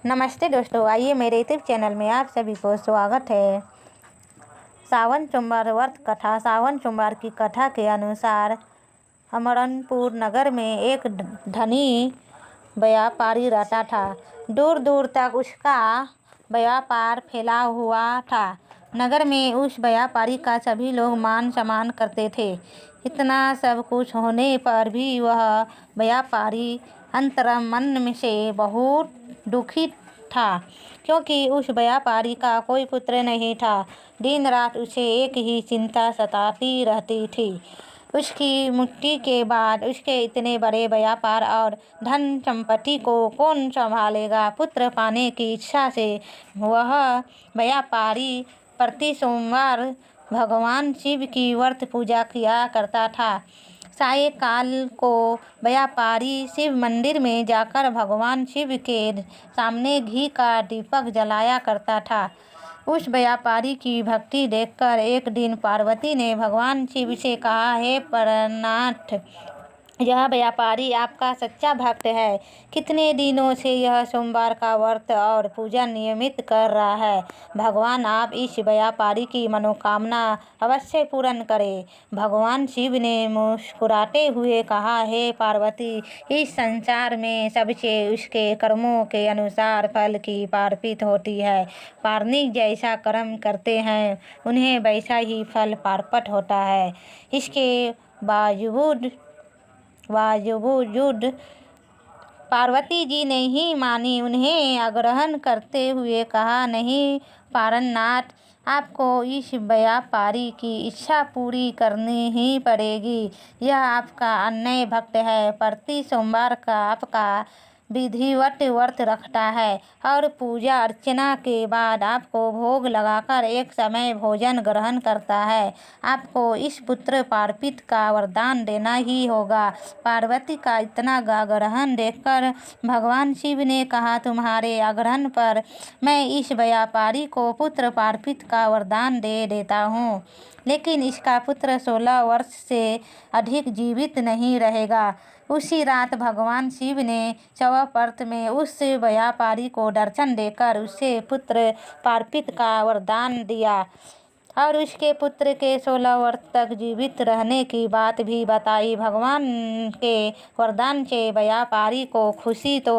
नमस्ते दोस्तों, आइए मेरे यूट्यूब चैनल में आप सभी को स्वागत है। सावन सोमवार व्रत कथा। सावन सोमवार की कथा के अनुसार अमरनपुर नगर में एक धनी व्यापारी रहता था। दूर दूर तक उसका व्यापार फैला हुआ था। नगर में उस व्यापारी का सभी लोग मान सम्मान करते थे। इतना सब कुछ होने पर भी वह व्यापारी अंतर्मन से बहुत दुखी था, क्योंकि उस व्यापारी का कोई पुत्र नहीं था। दिन रात उसे एक ही चिंता सताती रहती थी, उसकी मृत्यु के बाद उसके इतने बड़े व्यापार और धन संपत्ति को कौन संभालेगा। पुत्र पाने की इच्छा से वह व्यापारी प्रति सोमवार भगवान शिव की व्रत पूजा किया करता था। सायंकाल को व्यापारी शिव मंदिर में जाकर भगवान शिव के सामने घी का दीपक जलाया करता था। उस व्यापारी की भक्ति देखकर एक दिन पार्वती ने भगवान शिव से कहा, हे प्राणनाथ, यह व्यापारी आपका सच्चा भक्त है। कितने दिनों से यह सोमवार का व्रत और पूजा नियमित कर रहा है। भगवान आप इस व्यापारी की मनोकामना अवश्य पूर्ण करें। भगवान शिव ने मुस्कुराते हुए कहा, हे पार्वती, इस संसार में सबसे उसके कर्मों के अनुसार फल की प्राप्ति होती है। प्राणी जैसा कर्म करते हैं उन्हें वैसा ही फल प्राप्त होता है। इसके बावजूद पार्वती जी ने ही मानी। उन्हें आग्रह करते हुए कहा, नहीं प्राणनाथ, आपको इस व्यापारी की इच्छा पूरी करनी ही पड़ेगी। यह आपका अन्य भक्त है। प्रति सोमवार का आपका विधिवत व्रत रखता है और पूजा अर्चना के बाद आपको भोग लगाकर एक समय भोजन ग्रहण करता है। आपको इस पुत्र प्राप्ति का वरदान देना ही होगा। पार्वती का इतना आग्रह देखकर भगवान शिव ने कहा, तुम्हारे आग्रह पर मैं इस व्यापारी को पुत्र प्राप्ति का वरदान दे देता हूँ, लेकिन इसका पुत्र 16 वर्ष से अधिक जीवित नहीं रहेगा। उसी रात भगवान शिव ने स्वप्न में उस व्यापारी को दर्शन देकर उसे पुत्र प्राप्ति का वरदान दिया और उसके पुत्र के 16 वर्ष तक जीवित रहने की बात भी बताई। भगवान के वरदान से व्यापारी को खुशी तो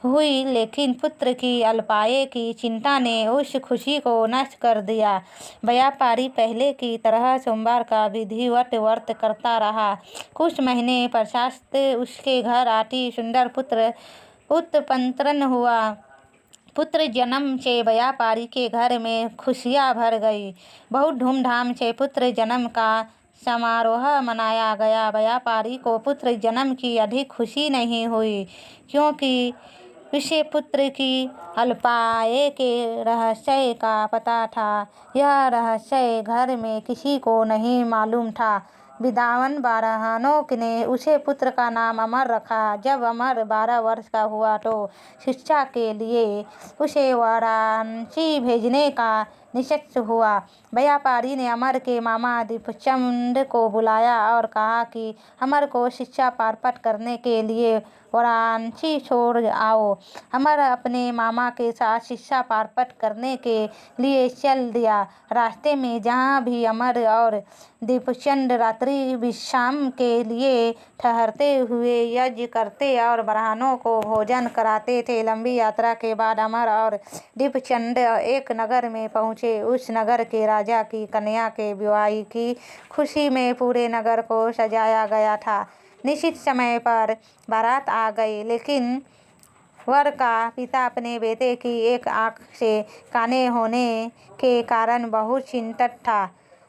हुई, लेकिन पुत्र की अल्पायु की चिंता ने उस खुशी को नष्ट कर दिया। व्यापारी पहले की तरह सोमवार का विधिवत व्रत करता रहा। कुछ महीने पश्चात उसके घर अति सुंदर पुत्र उत्पन्न हुआ। पुत्र जन्म से व्यापारी के घर में खुशियाँ भर गई। बहुत धूमधाम से पुत्र जन्म का समारोह मनाया गया। व्यापारी को पुत्र जन्म की अधिक खुशी नहीं हुई, क्योंकि उसे पुत्र की अल्पायु के रहस्य का पता था। यह रहस्य घर में किसी को नहीं मालूम था। विद्वान ब्राह्मणों ने उसे पुत्र का नाम अमर रखा। जब अमर 12 वर्ष का हुआ तो शिक्षा के लिए उसे वाराणसी भेजने का निश्चय हुआ। व्यापारी ने अमर के मामा दीपचंद को बुलाया और कहा कि अमर को शिक्षा प्राप्त करने के लिए वाराणसी छोड़ आओ। अमर अपने मामा के साथ शिक्षा प्राप्त करने के लिए चल दिया। रास्ते में जहाँ भी अमर और दीपचंद रात्रि विश्राम के लिए ठहरते हुए यज्ञ करते और ब्राह्मणों को भोजन कराते थे। लंबी यात्रा के बाद अमर और दीपचंद एक नगर में पहुँचे। उस नगर के राजा की कन्या के विवाह की खुशी में पूरे नगर को सजाया गया था। निश्चित समय पर बारात आ गई, लेकिन वर का पिता अपने बेटे की एक आंख से काने होने के कारण बहुत चिंतित था।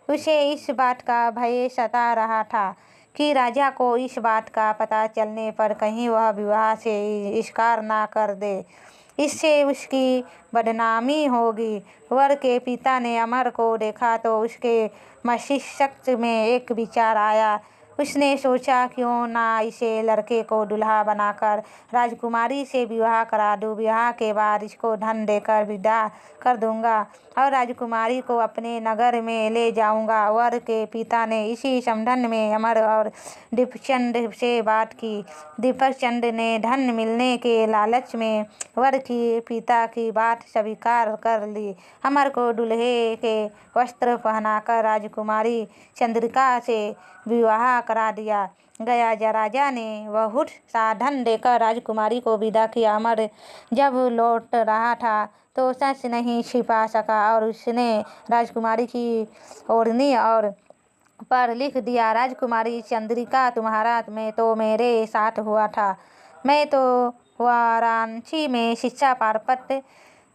उसे इस बात का भय सता रहा था कि राजा को इस बात का पता चलने पर कहीं वह विवाह से इनकार ना कर दे, इससे उसकी बदनामी होगी। वर के पिता ने अमर को देखा तो उसके मस्तिष्क में एक विचार आया। उसने सोचा क्यों ना इसे लड़के को दूल्हा बनाकर राजकुमारी से विवाह करा दूं। विवाह के बाद इसको धन देकर विदा कर दूंगा और राजकुमारी को अपने नगर में ले जाऊंगा। वर के पिता ने इसी संबंध में अमर और दीपचंद से बात की। दीपचंद ने धन मिलने के लालच में वर की पिता की बात स्वीकार कर ली। अमर को दूल्हे के वस्त्र पहनाकर राजकुमारी चंद्रिका से विवाह करा दिया गया। राजा ने बहुत सा धन देकर राजकुमारी को विदा किया। अमर जब लौट रहा था तो सच नहीं छिपा सका और उसने राजकुमारी की ओढ़नी और पर लिख दिया, राजकुमारी चंद्रिका तुम्हारा में तो मेरे साथ हुआ था। मैं तो वाराणसी में शिक्षा प्राप्त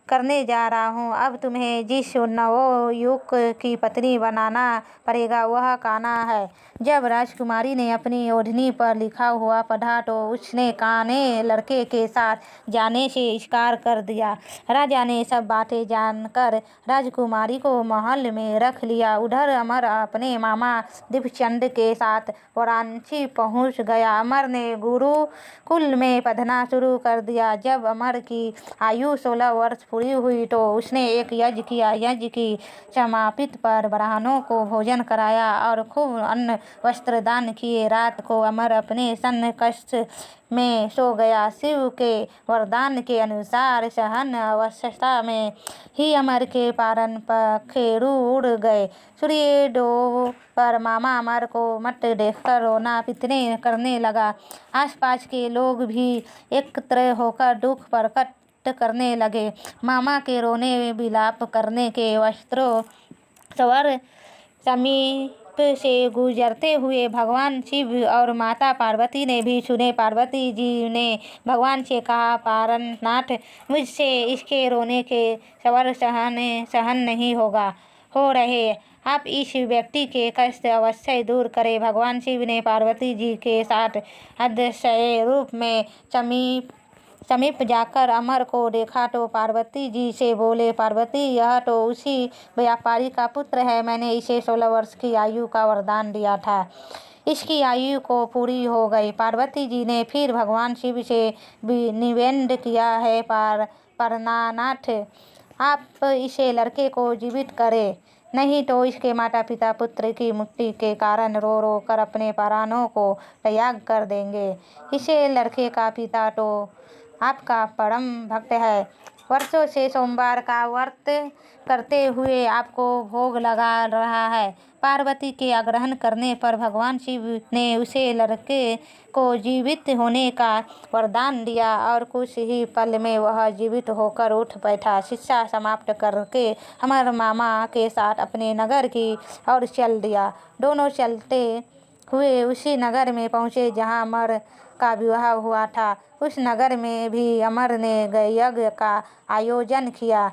करने जा रहा हूँ। अब तुम्हें जिस नवयुवक की पत्नी बनाना पड़ेगा वह कान्हा है। जब राजकुमारी ने अपनी ओढ़नी पर लिखा हुआ पढ़ा तो उसने कान्हे लड़के के साथ जाने से इनकार कर दिया। राजा ने सब बातें जानकर राजकुमारी को महल में रख लिया। उधर अमर अपने मामा दीपचंद के साथ वाराणसी पहुँच गया। अमर ने गुरुकुल में पढ़ना शुरू कर दिया। जब अमर की आयु 16 वर्ष पूरी हुई तो उसने एक यज्ञ किया। यज्ञ की समाप्ति पर ब्राह्मणों को भोजन कराया और खूब अन्न वस्त्र दान किए। रात को अमर अपने सन कक्ष में सो गया। शिव के वरदान के अनुसार सहन अवस्था में ही अमर के पारण पखेरु उड़ गए। सूर्य डूब पर मामा अमर को मत देखकर रोना पिटने करने लगा। आसपास के लोग भी एकत्र होकर दुख प्रकट करने लगे। मामा के रोने विलाप करने के वस्त्रों सवर समीप से गुजरते हुए भगवान शिव और माता पार्वती ने भी सुने। पार्वती जी ने भगवान से कहा, पारनाथ, मुझसे इसके रोने के सवर सहन नहीं हो रहे। आप इस व्यक्ति के कष्ट अवश्य दूर करें। भगवान शिव ने पार्वती जी के साथ अदृश्य रूप में समीप जाकर अमर को देखा तो पार्वती जी से बोले, पार्वती, यह तो उसी व्यापारी का पुत्र है। मैंने इसे 16 वर्ष की आयु का वरदान दिया था। इसकी आयु को पूरी हो गई। पार्वती जी ने फिर भगवान शिव से निवेदन किया है, पारनाथ, आप इसे लड़के को जीवित करें, नहीं तो इसके माता पिता पुत्र की मृत्यु के कारण रो रो कर अपने प्राणों को त्याग कर देंगे। इसे लड़के का पिता तो आपका परम भक्त है। वर्षों से सोमवार का व्रत करते हुए आपको भोग लगा रहा है। पार्वती के आग्रह करने पर भगवान शिव ने उसे लड़के को जीवित होने का वरदान दिया और कुछ ही पल में वह जीवित होकर उठ बैठा। शिक्षा समाप्त करके अमर मामा के साथ अपने नगर की ओर चल दिया। दोनों चलते हुए उसी नगर में पहुँचे जहाँ अमर का विवाह हुआ था। उस नगर में भी अमर ने यज्ञ का आयोजन किया।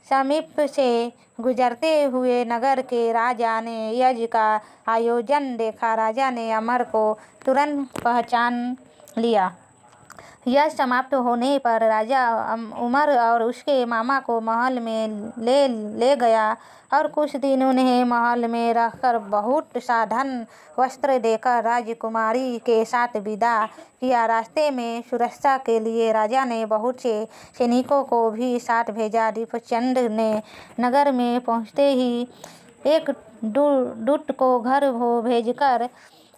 समीप से गुजरते हुए नगर के राजा ने यज्ञ का आयोजन देखा। राजा ने अमर को तुरंत पहचान लिया। यह समाप्त होने पर राजा उमर और उसके मामा को महल में ले गया और कुछ दिन उन्हें महल में रखकर बहुत सा धन वस्त्र देकर राजकुमारी के साथ विदा किया। रास्ते में सुरक्षा के लिए राजा ने बहुत से सैनिकों को भी साथ भेजा। दीपचंद ने नगर में पहुंचते ही एक दूत को घर भेजकर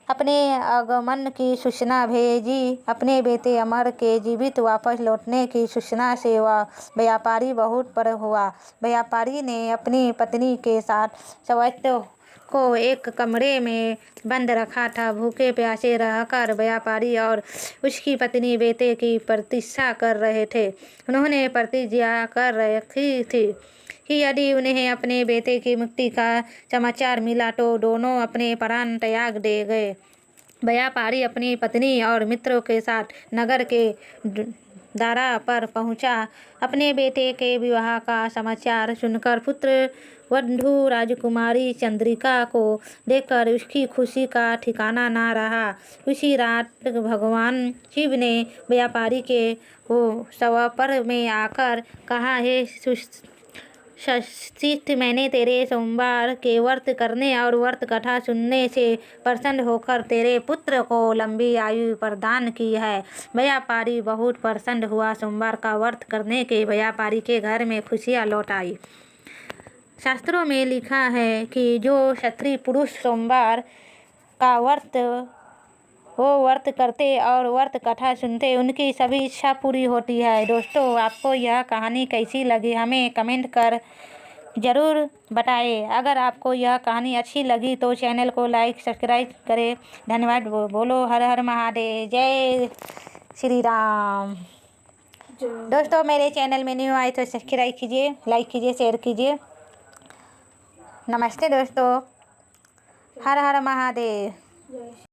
अपने आगमन की सूचना भेजी। अपने बेटे अमर के जीवित वापस लौटने की सूचना से वह व्यापारी बहुत प्रसन्न हुआ। व्यापारी ने अपनी पत्नी के साथ सवैत्य को एक कमरे में बंद रखा था। भूखे प्यासे रहकर व्यापारी और उसकी पत्नी बेटे की प्रतीक्षा कर रहे थे। उन्होंने प्रतिज्ञा कर रखी थी कि यदि उन्हें अपने बेटे की मुक्ति का समाचार मिला तो दोनों अपने प्राण त्याग दे गए। व्यापारी अपनी पत्नी और मित्रों के साथ नगर के दारा पर पहुंचा। अपने बेटे के विवाह का समाचार सुनकर पुत्र वधू राजकुमारी चंद्रिका को देखकर उसकी खुशी का ठिकाना ना रहा। उसी रात भगवान शिव ने व्यापारी के स्वप्न में आकर कहा, हे षष्ठी मैंने तेरे सोमवार के व्रत करने और व्रत कथा सुनने से प्रसन्न होकर तेरे पुत्र को लंबी आयु प्रदान की है। व्यापारी बहुत प्रसन्न हुआ। सोमवार का व्रत करने के व्यापारी के घर में खुशियाँ लौट आई। शास्त्रों में लिखा है कि जो क्षत्रिय पुरुष सोमवार का व्रत करते और व्रत कथा सुनते उनकी सभी इच्छा पूरी होती है। दोस्तों, आपको यह कहानी कैसी लगी हमें कमेंट कर ज़रूर बताएं। अगर आपको यह कहानी अच्छी लगी तो चैनल को लाइक सब्सक्राइब करें। धन्यवाद। बोलो हर हर महादेव, जय श्री राम। दोस्तों, मेरे चैनल में न्यू आए तो सब्सक्राइब कीजिए, लाइक कीजिए, शेयर कीजिए। नमस्ते दोस्तों, हर हर महादेव।